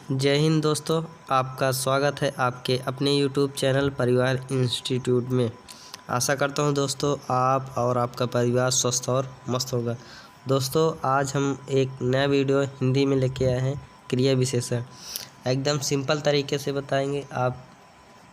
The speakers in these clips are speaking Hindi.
जय हिंद दोस्तों, आपका स्वागत है आपके अपने यूट्यूब चैनल परिवार इंस्टीट्यूट में। आशा करता हूं दोस्तों आप और आपका परिवार स्वस्थ और मस्त होगा। दोस्तों आज हम एक नया वीडियो हिंदी में लेके आए हैं। क्रिया विशेषण एकदम सिंपल तरीके से बताएंगे। आप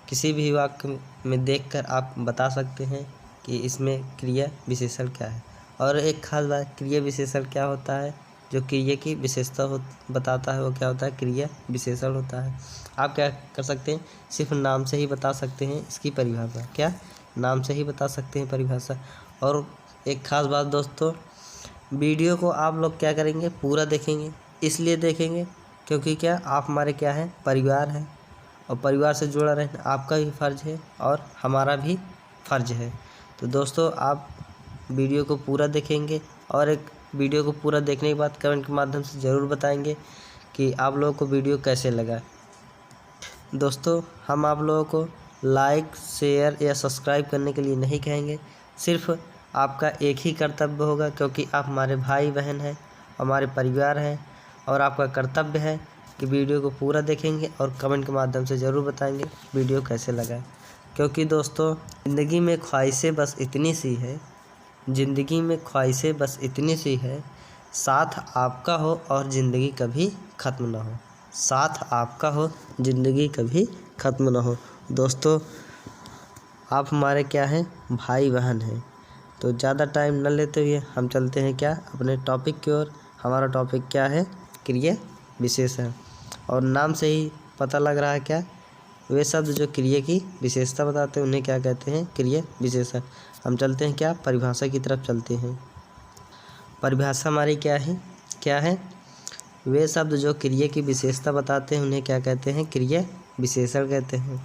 किसी भी वाक्य में देखकर आप बता सकते हैं कि इसमें क्रिया विशेषण क्या है। और एक खास बात, क्रिया विशेषण क्या होता है, जो क्रिया की विशेषता बताता है वो क्या होता है, क्रिया विशेषण होता है। आप क्या कर सकते हैं, सिर्फ नाम से ही बता सकते हैं इसकी परिभाषा। क्या नाम से ही बता सकते हैं परिभाषा। और एक खास बात दोस्तों, वीडियो को आप लोग क्या करेंगे, पूरा देखेंगे। इसलिए देखेंगे क्योंकि क्या आप हमारे क्या है, परिवार हैं, और परिवार से जुड़ा रहना आपका भी फ़र्ज़ है और हमारा भी फ़र्ज़ है। तो दोस्तों आप वीडियो को पूरा देखेंगे और एक वीडियो को पूरा देखने के बाद कमेंट के माध्यम से ज़रूर बताएंगे कि आप लोगों को वीडियो कैसे लगा। दोस्तों हम आप लोगों को लाइक, शेयर या सब्सक्राइब करने के लिए नहीं कहेंगे। सिर्फ आपका एक ही कर्तव्य होगा, क्योंकि आप हमारे भाई बहन हैं, हमारे परिवार हैं, और आपका कर्तव्य है कि वीडियो को पूरा देखेंगे और कमेंट के माध्यम से ज़रूर बताएंगे वीडियो कैसे लगा। क्योंकि दोस्तों ज़िंदगी में ख्वाहिशें बस इतनी सी है, ज़िंदगी में ख्वाहिशें बस इतनी सी है, साथ आपका हो और ज़िंदगी कभी ख़त्म ना हो। साथ आपका हो, ज़िंदगी कभी ख़त्म ना हो। दोस्तों आप हमारे क्या हैं, भाई बहन हैं। तो ज़्यादा टाइम न लेते हुए हम चलते हैं क्या, अपने टॉपिक की ओर। हमारा टॉपिक क्या है, क्रिया विशेषण। और नाम से ही पता लग रहा है क्या, वे शब्द जो क्रिया की विशेषता बताते हैं उन्हें क्या कहते हैं, क्रिया विशेषण। हम चलते हैं क्या, परिभाषा की तरफ चलते हैं। परिभाषा हमारी क्या है, वे शब्द जो क्रिया की विशेषता बताते हैं उन्हें क्या कहते हैं, क्रिया विशेषण कहते हैं।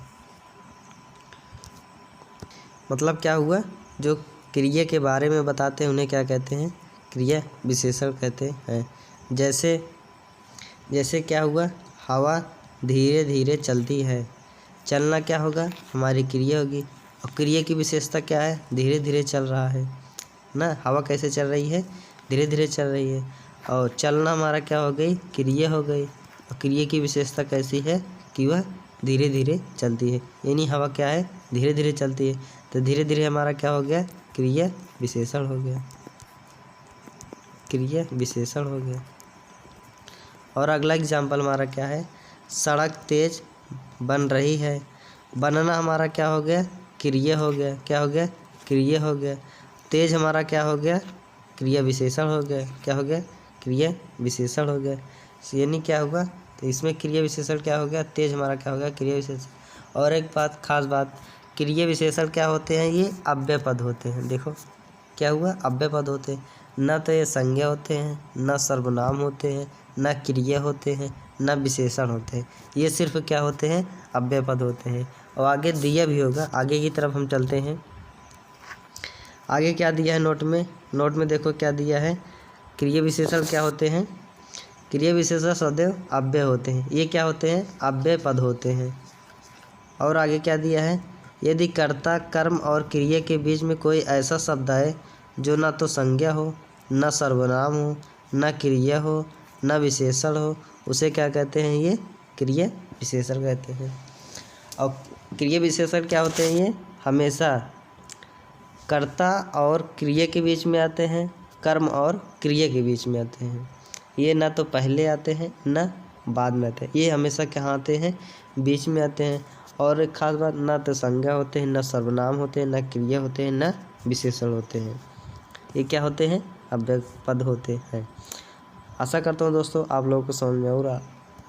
मतलब क्या हुआ, जो क्रिया के बारे में बताते हैं उन्हें क्या कहते हैं, क्रिया विशेषण कहते हैं। जैसे क्या हुआ, हवा धीरे धीरे चलती है। चलना क्या होगा, हमारी क्रिया होगी। और क्रिया की विशेषता क्या है, धीरे धीरे चल रहा है ना। हवा कैसे चल रही है, धीरे धीरे चल रही है। और चलना हमारा क्या हो गई, क्रिया हो गई। और क्रिया की विशेषता कैसी है कि वह धीरे धीरे चलती है, यानी हवा क्या है, धीरे धीरे चलती है। तो धीरे धीरे हमारा क्या हो गया, क्रिया विशेषण हो गया, क्रिया विशेषण हो गया। और अगला एग्जाम्पल हमारा क्या है, सड़क तेज बन रही है। बनना हमारा क्या हो गया, क्रिया हो गया। क्या हो गया, क्रिया हो गया। तेज हमारा क्या हो गया, क्रिया विशेषण हो गया। क्या हो गया, क्रिया विशेषण हो गया। यानी क्या हुआ, तो इसमें क्रिया विशेषण क्या हो गया, तेज हमारा क्या हो गया, क्रिया विशेषण। और एक बात, खास बात, क्रिया विशेषण क्या होते हैं, ये अव्यय पद होते हैं। देखो क्या हुआ, अव्यय पद होते हैं। न तो ये संज्ञा होते हैं, न सर्वनाम होते हैं, न क्रिया होते हैं, न विशेषण होते हैं। ये सिर्फ क्या होते हैं, अव्यय पद होते हैं। और आगे दिया भी होगा, आगे की तरफ हम चलते हैं। आगे क्या दिया है नोट में देखो क्या दिया है, क्रिया विशेषण क्या होते हैं, क्रिया विशेषण सदैव अव्यय होते हैं। ये क्या होते हैं, अव्यय पद होते हैं। और आगे क्या दिया है, यदि कर्ता, कर्म और क्रिया के बीच में कोई ऐसा शब्द आए जो ना तो संज्ञा हो, न सर्वनाम हो, न क्रिया हो, न विशेषण हो, उसे क्या कहते हैं, ये क्रिया विशेषण कहते हैं। और क्रिया विशेषण क्या होते हैं, ये हमेशा कर्ता और क्रिया के बीच में आते हैं, कर्म और क्रिया के बीच में आते हैं। ये ना तो पहले आते हैं न बाद में आते हैं, ये हमेशा कहाँ आते हैं, बीच में आते हैं। और एक खास बात, ना तो संज्ञा होते हैं, न सर्वनाम होते हैं, न क्रिया होते हैं, न विशेषण होते हैं। ये क्या होते हैं, अव्यय पद होते हैं। आशा करता हूँ दोस्तों आप लोगों को समझ में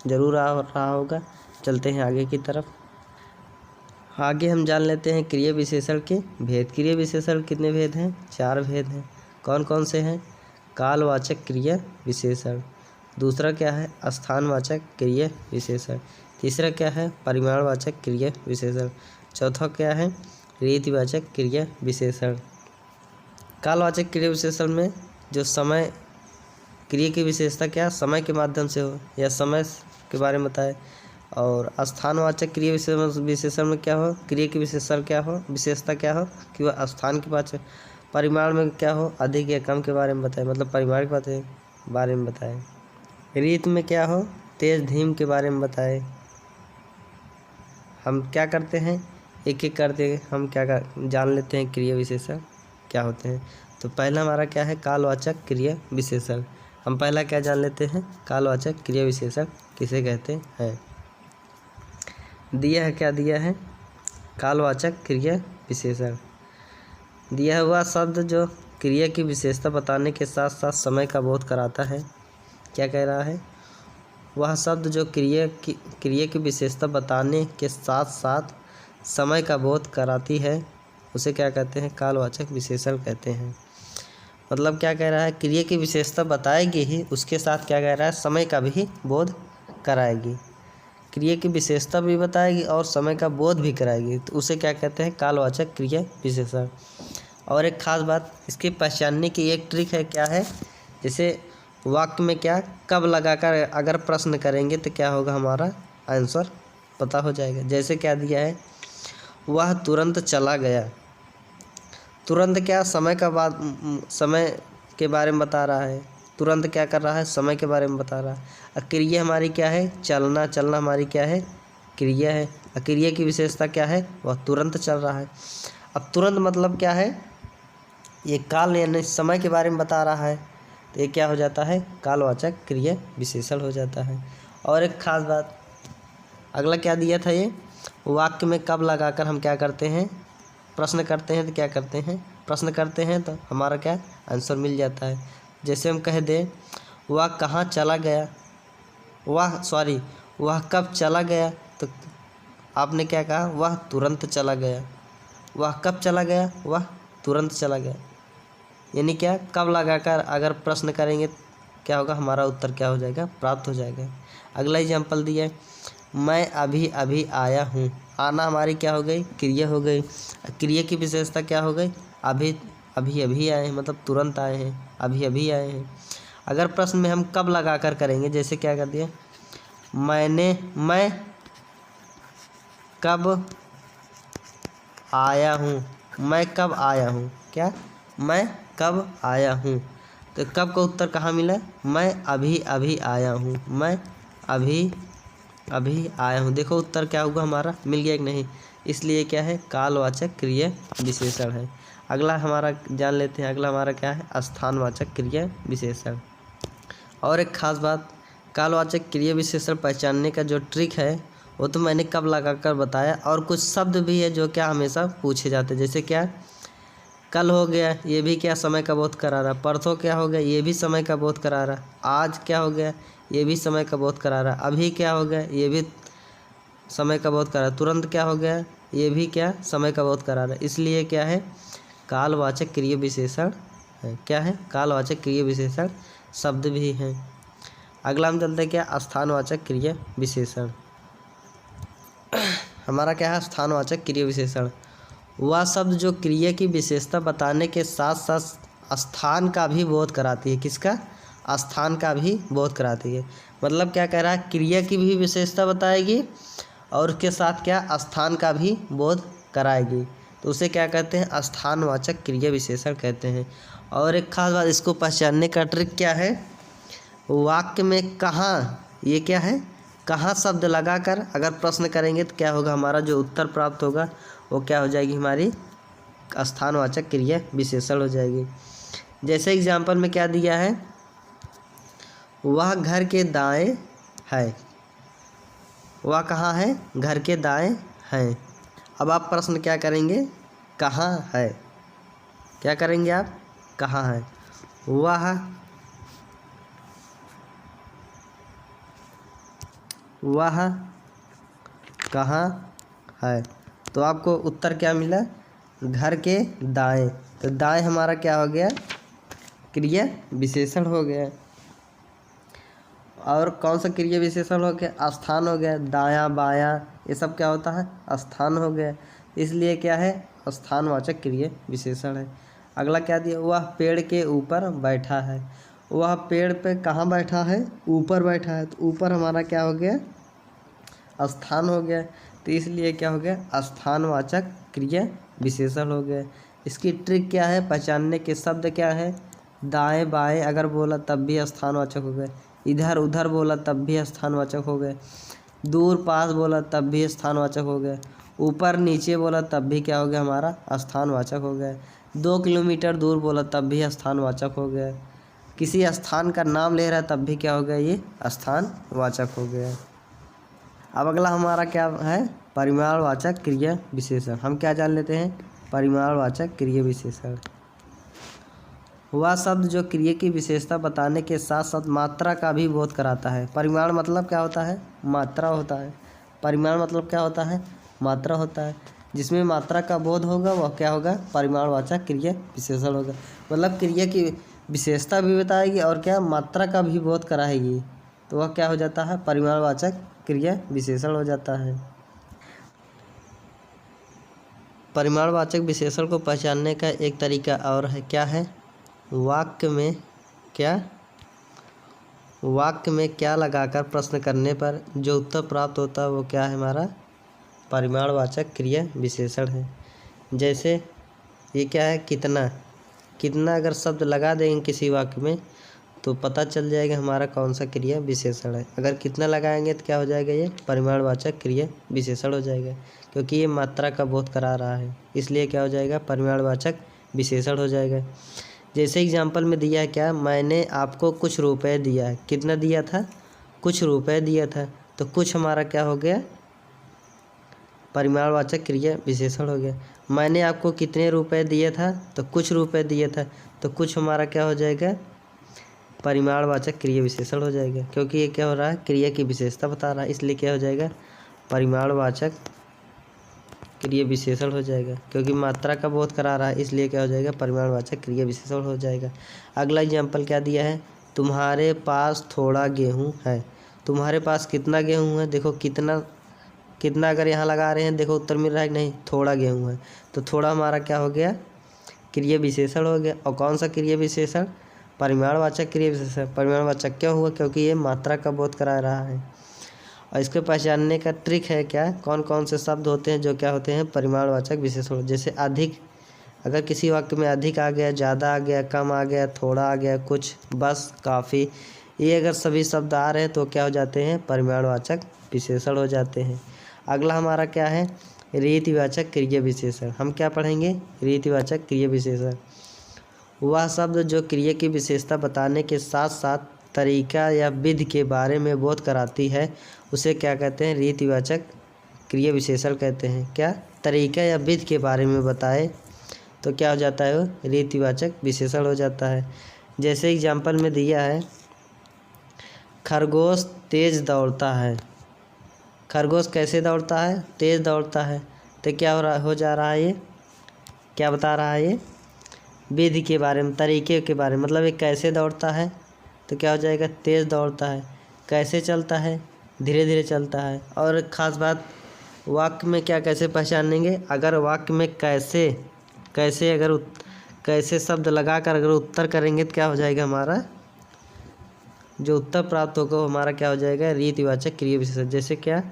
ज़रूर आ रहा होगा। चलते हैं आगे की तरफ। आगे हम जान लेते हैं क्रिया विशेषण के भेद। क्रिया विशेषण कितने भेद हैं, 4 भेद हैं। कौन कौन से हैं, कालवाचक क्रिया विशेषण। दूसरा क्या है, स्थानवाचक क्रिया विशेषण। तीसरा क्या है, परिमाणवाचक क्रिया विशेषण। चौथा क्या है, रीतिवाचक क्रिया विशेषण। कालवाचक क्रिया विशेषण में जो समय, क्रिया की विशेषता क्या, समय के माध्यम से हो या समय के बारे में बताए। और स्थानवाचक क्रिया विशेषण में क्या हो, क्रिया की विशेषता क्या हो कि वह स्थान के वाचक। परिमाण में क्या हो, अधिक या कम के बारे में बताए, मतलब परिमाण के बारे में बताए। रीत में क्या हो, तेज धीम के बारे में बताए। हम क्या करते हैं, एक एक करते हम जान लेते हैं क्रिया विशेषण क्या होते हैं। तो पहला हमारा क्या है, कालवाचक क्रिया विशेषण। हम पहला क्या जान लेते हैं, कालवाचक क्रिया विशेषण किसे कहते हैं। दिया है, क्या दिया है, कालवाचक क्रिया विशेषण। दिया हुआ शब्द जो क्रिया की विशेषता बताने के साथ साथ समय का बोध कराता है। क्या कह रहा है, वह शब्द जो क्रिया की विशेषता बताने के साथ साथ समय का बोध कराती है उसे क्या कहते हैं, कालवाचक विशेषण कहते हैं। मतलब क्या कह रहा है, क्रिया की विशेषता बताएगी ही, उसके साथ क्या कह रहा है, समय का भी बोध कराएगी। क्रिया की विशेषता भी बताएगी और समय का बोध भी कराएगी, तो उसे क्या कहते हैं, कालवाचक क्रिया विशेषण। और एक ख़ास बात, इसकी पहचानने की एक ट्रिक है, क्या है, जैसे वाक्य में क्या कब लगाकर अगर प्रश्न करेंगे तो क्या होगा, हमारा आंसर पता हो जाएगा। जैसे क्या दिया है, वह तुरंत चला गया। तुरंत क्या समय का बाद, समय के बारे में बता रहा है। तुरंत क्या कर रहा है, समय के बारे में बता रहा है। क्रिया हमारी क्या है, चलना। चलना हमारी क्या है, क्रिया है। क्रिया की विशेषता क्या है, वह तुरंत चल रहा है। अब तुरंत मतलब क्या है, ये काल यानी समय के बारे में बता रहा है, तो ये क्या हो जाता है, कालवाचक क्रिया विशेषण हो जाता है। और एक ख़ास बात, अगला क्या दिया था, ये वाक्य में कब लगाकर हम क्या करते हैं, प्रश्न करते हैं। तो क्या करते हैं, प्रश्न करते हैं तो हमारा क्या आंसर मिल जाता है। जैसे हम कह दें, वह कहाँ चला गया, वह कब चला गया, तो आपने क्या कहा, वह तुरंत चला गया। वह कब चला गया, वह तुरंत चला गया। यानी क्या, कब लगाकर अगर प्रश्न करेंगे क्या होगा, हमारा उत्तर क्या हो जाएगा, प्राप्त हो जाएगा। अगला एग्जाम्पल दिया है, मैं अभी अभी आया हूँ। आना हमारी क्या हो गई, क्रिया हो गई। क्रिया की विशेषता क्या हो गई, अभी अभी आए हैं, मतलब तुरंत आए हैं, अभी अभी आए हैं। अगर प्रश्न में हम कब लगाकर करेंगे, जैसे क्या कर दिया, मैं कब आया हूँ। मैं कब आया हूँ, क्या, मैं कब आया हूँ। तो कब का उत्तर कहाँ मिला, मैं अभी अभी आया हूँ। मैं अभी अभी आया हूँ। देखो उत्तर क्या होगा, हमारा मिल गया कि नहीं। इसलिए क्या है, कालवाचक क्रिया विशेषण है। अगला हमारा जान लेते हैं, अगला हमारा क्या है, स्थानवाचक क्रिया विशेषण। और एक ख़ास बात, कालवाचक क्रिया विशेषण पहचानने का जो ट्रिक है वो तो मैंने कब लगाकर बताया। और कुछ शब्द भी है जो क्या हमेशा पूछे जाते हैं। जैसे क्या, कल हो गया, ये भी क्या समय का बोध करा रहा। परसों क्या हो गया, ये भी समय का बोध करा रहा। आज क्या हो गया, ये भी समय का बोध करा रहा। अभी क्या हो गया, ये भी समय का बोध करा। तुरंत क्या हो गया, ये भी क्या समय का बोध करा रहा। इसलिए क्या है, कालवाचक क्रिया विशेषण है। क्या है, कालवाचक क्रिया विशेषण शब्द भी हैं। अगला हम चलते हैं, क्या, स्थानवाचक क्रिया विशेषण। हमारा क्या है, स्थानवाचक क्रिया विशेषण। वह शब्द जो क्रिया की विशेषता बताने के साथ साथ स्थान का भी बोध कराती है। किसका, स्थान का भी बोध कराती है। मतलब क्या कह रहा है, क्रिया की भी विशेषता बताएगी और उसके साथ क्या, स्थान का भी बोध कराएगी। तो उसे क्या कहते हैं, स्थानवाचक क्रिया विशेषण कहते हैं। और एक खास बात, इसको पहचानने का ट्रिक क्या है, वाक्य में कहाँ, ये क्या है, कहाँ शब्द लगाकर अगर प्रश्न करेंगे तो क्या होगा, हमारा जो उत्तर प्राप्त होगा वो क्या हो जाएगी, हमारी स्थानवाचक क्रिया विशेषण हो जाएगी। जैसे एग्जाम्पल में क्या दिया है, वह घर के दाएं है। वह कहाँ है, घर के दाएं है। अब आप प्रश्न क्या करेंगे, कहाँ है, क्या करेंगे आप, कहाँ है। वह कहाँ है, तो आपको उत्तर क्या मिला, घर के दाएं। तो दाएं हमारा क्या हो गया, क्रिया विशेषण हो गया। और कौन सा क्रिया विशेषण हो गया, स्थान हो गया। दायां बायां ये सब क्या होता है, स्थान हो गया। इसलिए क्या है, स्थानवाचक क्रिया विशेषण है। अगला क्या दिया, वह पेड़ के ऊपर बैठा है। वह पेड़ पे कहाँ बैठा है, ऊपर बैठा है। तो ऊपर हमारा क्या हो गया, स्थान हो गया। तो इसलिए क्या हो गया, स्थानवाचक क्रिया विशेषण हो गया। इसकी ट्रिक क्या है, पहचानने के शब्द क्या है, दाएं बाएं अगर बोला तब भी स्थानवाचक हो गए। इधर उधर बोला तब भी स्थानवाचक हो गए। दूर पास बोला तब भी स्थानवाचक हो गए। ऊपर नीचे बोला तब भी क्या हो गया हमारा स्थानवाचक हो गया। 2 किलोमीटर दूर बोला तब भी स्थानवाचक हो गया। किसी स्थान का नाम ले रहा है तब भी क्या हो गया, ये स्थानवाचक हो गया। अब अगला हमारा क्या है, परिमाणवाचक क्रिया विशेषण। हम क्या जान लेते हैं, परिमाणवाचक क्रिया विशेषण वह शब्द जो क्रिया की विशेषता बताने के साथ साथ मात्रा का भी बोध कराता है। परिमाण मतलब क्या होता है, मात्रा होता है। परिमाण मतलब क्या होता है, मात्रा होता है। जिसमें मात्रा का बोध होगा वह क्या होगा, परिमाणवाचक क्रिया विशेषण होगा। मतलब क्रिया की विशेषता भी बताएगी और क्या, मात्रा का भी बोध कराएगी, तो वह क्या हो जाता है, परिमाणवाचक क्रिया विशेषण हो जाता है। परिमाणवाचक विशेषण को पहचानने का एक तरीका और है, क्या है, वाक्य में क्या लगाकर प्रश्न करने पर जो उत्तर प्राप्त होता है वो क्या है, हमारा परिमाणवाचक क्रिया विशेषण है। जैसे ये क्या है, कितना अगर शब्द लगा देंगे किसी वाक्य में तो पता चल जाएगा हमारा कौन सा क्रिया विशेषण है। अगर कितना लगाएंगे तो क्या हो जाएगा, ये परिमाणवाचक क्रिया विशेषण हो जाएगा, क्योंकि ये मात्रा का बोध करा रहा है, इसलिए क्या हो जाएगा, परिमाणवाचक विशेषण हो जाएगा। जैसे एग्जाम्पल में दिया है क्या, मैंने आपको कुछ रुपए दिया है। कितना दिया था, कुछ रुपए दिया था, तो कुछ हमारा क्या हो गया, परिमाणवाचक क्रिया विशेषण हो गया। मैंने आपको कितने रुपए दिए था, तो कुछ रुपए दिए था, तो कुछ हमारा क्या हो जाएगा, परिमाणवाचक क्रिया विशेषण हो जाएगा, क्योंकि ये क्या हो रहा है, क्रिया की विशेषता बता रहा है, इसलिए क्या हो जाएगा, परिमाणवाचक क्रिया विशेषण हो जाएगा। क्योंकि मात्रा का बोध करा रहा है, इसलिए क्या हो जाएगा, परिमाणवाचक क्रिया विशेषण हो जाएगा। अगला एग्जाम्पल क्या दिया है, तुम्हारे पास थोड़ा गेहूँ है। तुम्हारे पास कितना गेहूँ है, देखो कितना अगर यहाँ लगा रहे हैं, देखो उत्तर मिल रहा है कि नहीं, थोड़ा गेहूँ है, तो थोड़ा हमारा क्या हो गया, क्रिया विशेषण हो गया। और कौन सा क्रिया विशेषण, परिमाणवाचक क्रिया विशेषण। परिमाणवाचक क्यों हुआ, क्योंकि ये मात्रा का बोध करा रहा है। और इसको पहचानने का ट्रिक है क्या, कौन कौन से शब्द होते हैं जो क्या होते हैं, परिमाणवाचक विशेषण। जैसे अधिक, अगर किसी वाक्य में अधिक आ गया, ज़्यादा आ गया, कम आ गया, थोड़ा आ गया, कुछ, बस, काफ़ी, ये अगर सभी शब्द आ रहे हैं तो क्या हो जाते हैं, परिमाणवाचक विशेषण हो जाते हैं। अगला हमारा क्या है, रीतिवाचक क्रिया विशेषण। हम क्या पढ़ेंगे, रीतिवाचक क्रिया विशेषण वह शब्द जो क्रिया की विशेषता बताने के साथ साथ तरीका या विधि के बारे में बोध कराती है, उसे क्या कहते हैं, रीतिवाचक क्रिया विशेषण कहते हैं। क्या, तरीका या विधि के बारे में बताए तो क्या हो जाता है, वो रीतिवाचक विशेषण हो जाता है। जैसे एग्जाम्पल में दिया है, खरगोश तेज दौड़ता है। खरगोश कैसे दौड़ता है, तेज दौड़ता है, तो क्या हो जा रहा है, ये क्या बता रहा है, ये विधि के बारे में, तरीके के बारे में। मतलब ये कैसे दौड़ता है, तो क्या हो जाएगा, तेज़ दौड़ता है। कैसे चलता है, धीरे धीरे चलता है। और ख़ास बात, वाक्य में क्या कैसे पहचानेंगे, अगर वाक्य में कैसे शब्द लगाकर अगर उत्तर करेंगे तो क्या हो जाएगा, हमारा जो उत्तर प्राप्त होगा वो हमारा क्या हो जाएगा, रीतिवाचक क्रिया विशेषण। जैसे क्या,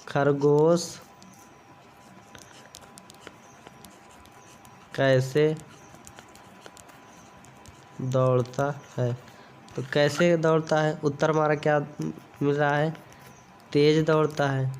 खरगोश कैसे दौड़ता है, तो कैसे दौड़ता है, उत्तर हमारा क्या मिल रहा है, तेज दौड़ता है।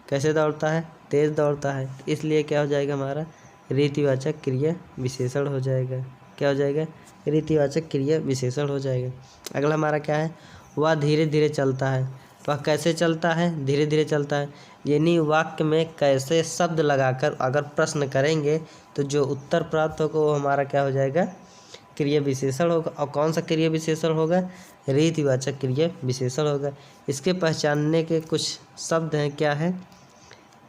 कैसे दौड़ता है, तेज दौड़ता है, इसलिए क्या हो जाएगा, हमारा रीतिवाचक क्रिया विशेषण हो जाएगा। क्या हो जाएगा, रीतिवाचक क्रिया विशेषण हो जाएगा। अगला हमारा क्या है, वह धीरे धीरे चलता है। वह कैसे चलता है, धीरे धीरे चलता है। यानी वाक्य में कैसे शब्द लगाकर अगर प्रश्न करेंगे तो जो उत्तर प्राप्त होगा वो हमारा क्या हो जाएगा, क्रिया विशेषण होगा। और कौन सा क्रिया विशेषण होगा, रीतिवाचक क्रिया विशेषण होगा। इसके पहचानने के कुछ शब्द हैं, क्या है,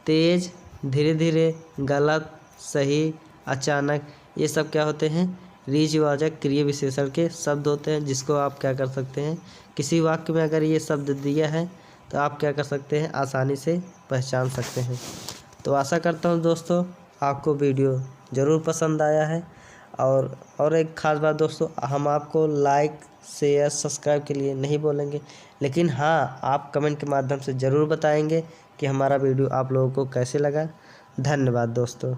तेज, धीरे धीरे, गलत, सही, अचानक, ये सब क्या होते हैं, रीतिवाचक क्रिया विशेषण के शब्द होते हैं, जिसको आप क्या कर सकते हैं, किसी वाक्य में अगर ये शब्द दिया है तो आप क्या कर सकते हैं, आसानी से पहचान सकते हैं। तो आशा करता हूँ दोस्तों आपको वीडियो ज़रूर पसंद आया है। और एक ख़ास बात दोस्तों, हम आपको लाइक, शेयर, सब्सक्राइब के लिए नहीं बोलेंगे, लेकिन हाँ, आप कमेंट के माध्यम से ज़रूर बताएंगे कि हमारा वीडियो आप लोगों को कैसे लगा। धन्यवाद दोस्तों।